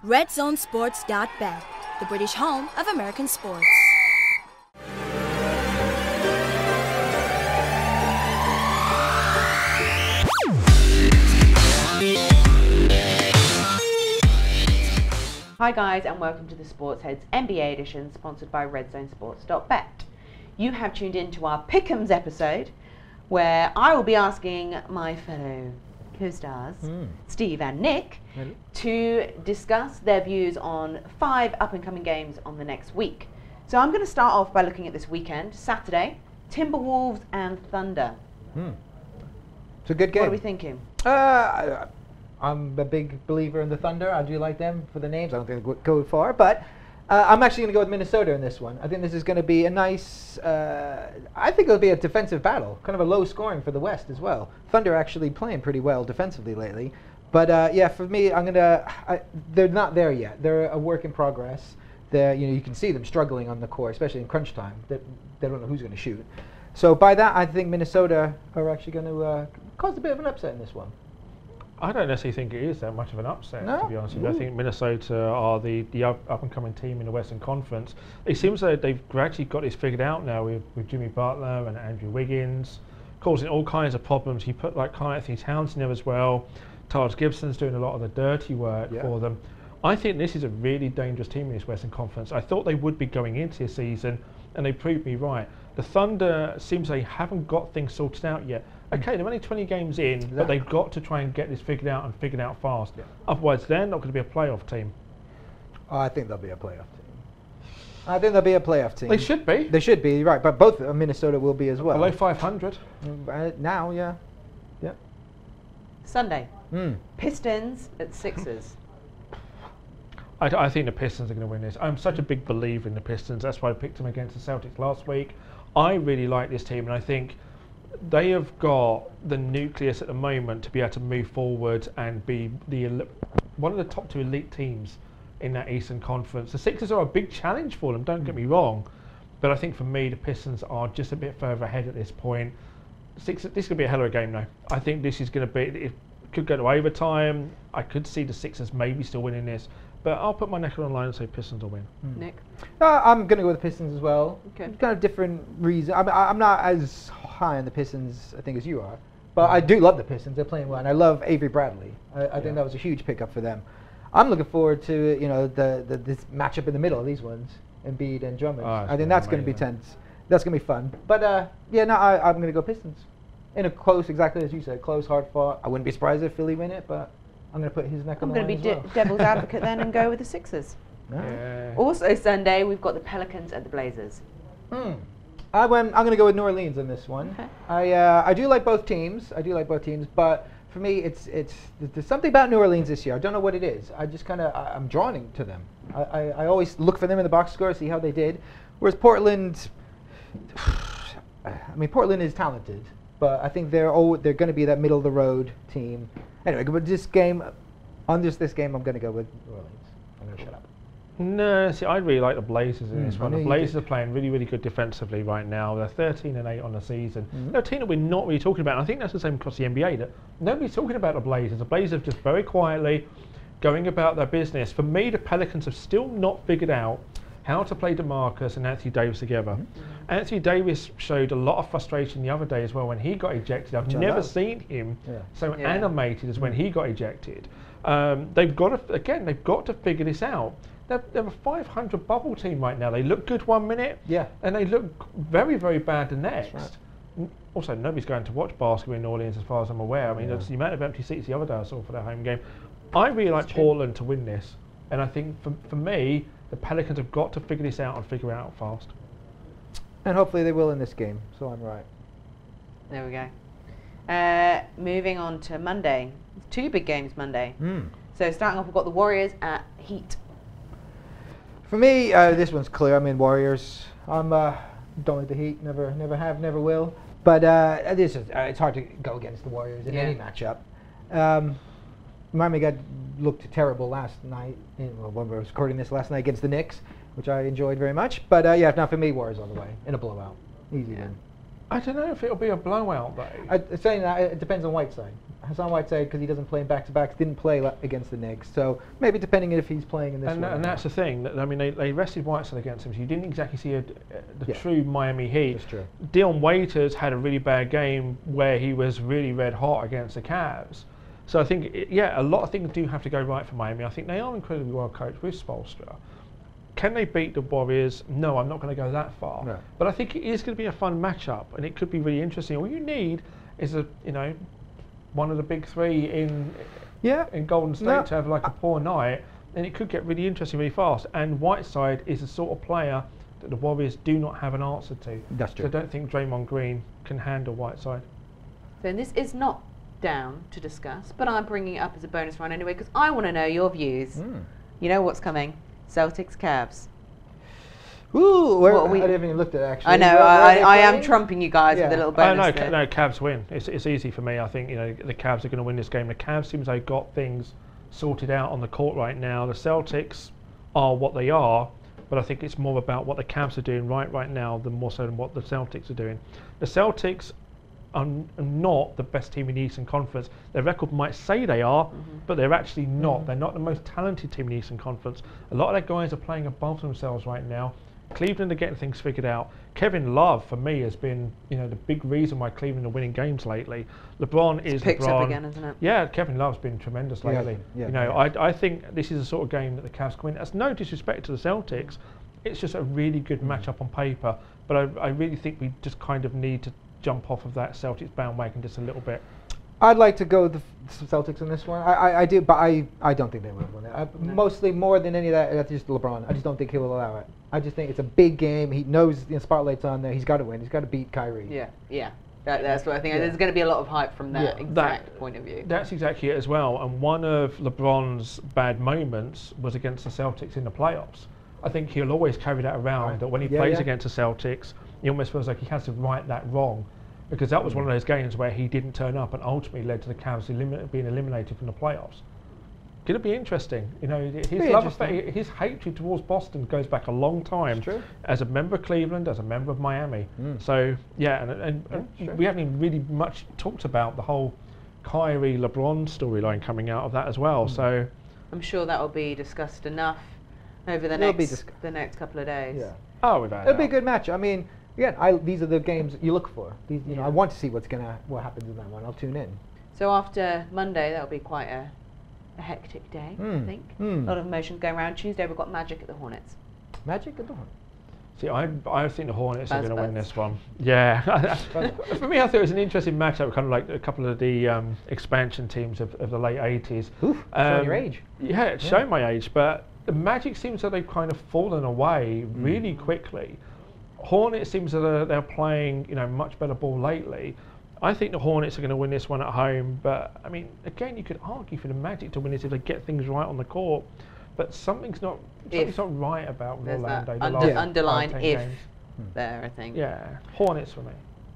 RedZoneSports.bet, the British home of American sports. Hi guys, and welcome to the SportsHeads NBA edition, sponsored by RedZoneSports.bet. You have tuned in to our PICKEMS episode, where I will be asking my fellow co-stars, Steve and Nick, to discuss their views on 5 up-and-coming games on the next week. So I'm going to start off by looking at this weekend. Saturday, Timberwolves and Thunder. It's a good game. What are we thinking? I'm a big believer in the Thunder. I do like them for the names. I don't think they'll go far, but I'm actually going to go with Minnesota in this one. I think this is going to be a nice, I think it'll be a defensive battle, kind of a low scoring for the West as well. Thunder actually playing pretty well defensively lately. But yeah, for me, they're not there yet. They're a work in progress. You can see them struggling on the court, especially in crunch time. They don't know who's going to shoot. So by that, I think Minnesota are actually going to cause a bit of an upset in this one. I don't necessarily think it is that much of an upset, no? To be honest with you. I think Minnesota are the up-and-coming team in the Western Conference. It seems like they've gradually got this figured out now with Jimmy Butler and Andrew Wiggins, causing all kinds of problems. He put like Karl Anthony Towns in there as well. Taj Gibson's doing a lot of the dirty work for them. I think this is a really dangerous team in this Western Conference. I thought they would be going into this season, and they proved me right. The Thunder seems they haven't got things sorted out yet. Okay, they're only 20 games in, but they've got to try and get this figured out and figured out fast. Otherwise, they're not going to be a playoff team. I think they'll be a playoff team. I think they'll be a playoff team. They should be. They should be, right. But both Minnesota will be as well. Below 500. Now, yeah. Sunday, Pistons at Sixers. I think the Pistons are going to win this. I'm such a big believer in the Pistons. That's why I picked them against the Celtics last week. I really like this team, and I think they have got the nucleus at the moment to be able to move forward and be one of the top 2 elite teams in that Eastern Conference. The Sixers are a big challenge for them, don't get me wrong, but I think for me the Pistons are just a bit further ahead at this point. This is going to be a hell of a game though. I think this is going to be, it could go to overtime. I could see the Sixers maybe still winning this, but I'll put my neck on the line and say Pistons will win. Nick? I'm going to go with the Pistons as well. Okay. Kind of different reason. I'm not as high on the Pistons, I think, as you are. But I do love the Pistons. They're playing well, and I love Avery Bradley. I think that was a huge pickup for them. I'm looking forward to this matchup in the middle of these ones, Embiid and Drummond. I think that's going to be tense. That's going to be fun. But I'm going to go Pistons. In a close, exactly as you said, close, hard fought. I wouldn't be surprised if Philly win it, but I'm going to put his neck on the line. I'm going to be devil's advocate then and go with the Sixers. Yeah. Also Sunday, we've got the Pelicans at the Blazers. I'm going to go with New Orleans in this one. Okay. I do like both teams. But for me, there's something about New Orleans this year. I don't know what it is. I'm drawn to them. I always look for them in the box score, see how they did. Whereas Portland, Portland is talented, but I think they're going to be that middle of the road team. Anyway, but this game, I'm going to go with New Orleans. I'm going to shut up. No, see, I really like the Blazers in this one. The Blazers are playing really, really good defensively right now. They're 13-8 on the season. They're a team that we're not really talking about. And I think that's the same across the NBA. That nobody's talking about the Blazers. The Blazers are just very quietly going about their business. For me, the Pelicans have still not figured out how to play DeMarcus and Anthony Davis together. Anthony Davis showed a lot of frustration the other day as well when he got ejected. I've never seen him so animated as when he got ejected. They've got to figure this out. They're a 500 bubble team right now. They look good one minute, and they look very, very bad the next. Right. Also, nobody's going to watch basketball in New Orleans as far as I'm aware. I mean, the amount of empty seats the other day I saw for their home game. I really like Portland to win this, and I think for me, the Pelicans have got to figure this out and figure it out fast. And hopefully they will in this game, so I'm right. There we go. Moving on to Monday. 2 big games Monday. So starting off, we've got the Warriors at Heat. For me, this one's clear. I'm in Warriors. Don't like the Heat. Never have, never will. But it's hard to go against the Warriors in any matchup. Miami looked terrible last night when we were recording this last night against the Knicks, which I enjoyed very much. But not for me, Warriors all the way in a blowout. Easy win. I don't know if it'll be a blowout though. Saying that, it depends on Whiteside. Hassan Whiteside, because he doesn't play in back-to-backs, didn't play against the Knicks. So maybe depending if he's playing in this one. And that's the thing. I mean, they rested Whiteside against him, so you didn't exactly see the true Miami Heat. That's true. Dion Waiters had a really bad game where he was really red hot against the Cavs. So I think, a lot of things do have to go right for Miami. I think they are incredibly well coached with Spoelstra. Can they beat the Warriors? No, I'm not going to go that far. No. But I think it is going to be a fun matchup, and it could be really interesting. All you need is one of the big three in Golden State to have like a poor night, and it could get really interesting really fast. And Whiteside is the sort of player that the Warriors do not have an answer to. That's true. So I don't think Draymond Green can handle Whiteside. Then this is not down to discuss, but I'm bringing it up as a bonus round anyway because I want to know your views. You know what's coming? Celtics, Cavs. Ooh, I haven't even looked at it actually. I know, I am trumping you guys with a little bonus. No, Cavs win. It's easy for me. I think the Cavs are going to win this game. The Cavs seems they've got things sorted out on the court right now. The Celtics are what they are, but I think it's more about what the Cavs are doing right now than more so than what the Celtics are doing. The Celtics are not the best team in the Eastern Conference. Their record might say they are, but they're actually not. They're not the most talented team in the Eastern Conference. A lot of their guys are playing above themselves right now. Cleveland are getting things figured out. Kevin Love, for me, has been the big reason why Cleveland are winning games lately. LeBron is picked LeBron. Up again, isn't it? Yeah, Kevin Love's been tremendous lately. I think this is a sort of game that the Cavs can win. That's no disrespect to the Celtics. It's just a really good matchup on paper. But I really think we just kind of need to jump off of that Celtics bandwagon just a little bit. I'd like to go with the Celtics in this one. I do, but I don't think they will win it. Mostly, more than any of that, that's just LeBron. I just don't think he will allow it. I just think it's a big game. He knows the spotlight's on there. He's got to win. He's got to beat Kyrie. Yeah. That's what I think. There's going to be a lot of hype from that exact point of view. That's exactly it as well. And one of LeBron's bad moments was against the Celtics in the playoffs. I think he'll always carry that around, that when he plays against the Celtics, he almost feels like he has to right that wrong. Because that was one of those games where he didn't turn up and ultimately led to the Cavs being eliminated from the playoffs. Going to be interesting. His hatred towards Boston goes back a long time. True. As a member of Cleveland, as a member of Miami. So and we haven't even really much talked about the whole Kyrie LeBron storyline coming out of that as well. So I'm sure that will be discussed enough over the next couple of days. Yeah. Oh, without it'll be a good match. I mean, again, these are the games you look for. I want to see what happens in that one. I'll tune in. So after Monday, that'll be quite a hectic day, I think. A lot of emotions going around. Tuesday, we've got Magic at the Hornets. Magic at the Hornets. See, I think the Hornets are going to win this one. Yeah. For me, I thought it was an interesting matchup, kind of like a couple of the expansion teams of the late 80s. Oof, showing your age. Yeah, it's showing my age, but the Magic seems that they've kind of fallen away really quickly. Hornets seems that they're playing, much better ball lately. I think the Hornets are going to win this one at home, but I mean, again, you could argue for the Magic to win this if they get things right on the court. But something's not right about Orlando. There's underlined if there, I think. Yeah, Hornets for me.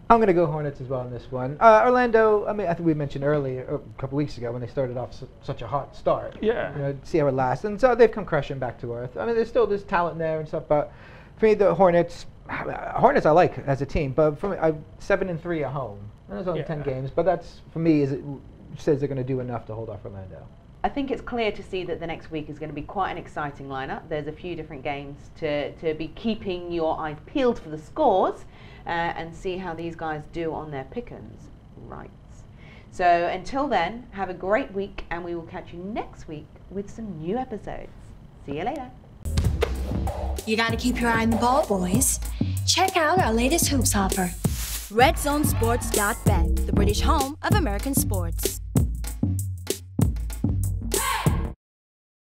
I'm going to go Hornets as well in this one. Orlando, I mean, I think we mentioned earlier, a couple of weeks ago, when they started off such a hot start. Yeah. See how it lasts. And so they've come crashing back to earth. I mean, there's still this talent there and stuff, but for me, the Hornets I like as a team, but for me, 7-3 at home. And there's only 10 games, but that's, for me, it says they're going to do enough to hold off Orlando. I think it's clear to see that the next week is going to be quite an exciting lineup. There's a few different games to be keeping your eye peeled for the scores and see how these guys do on their PICKEMS rights. So until then, have a great week, and we will catch you next week with some new episodes. See you later. You gotta keep your eye on the ball, boys. Check out our latest hoops offer. RedZoneSports.bet, the British home of American sports.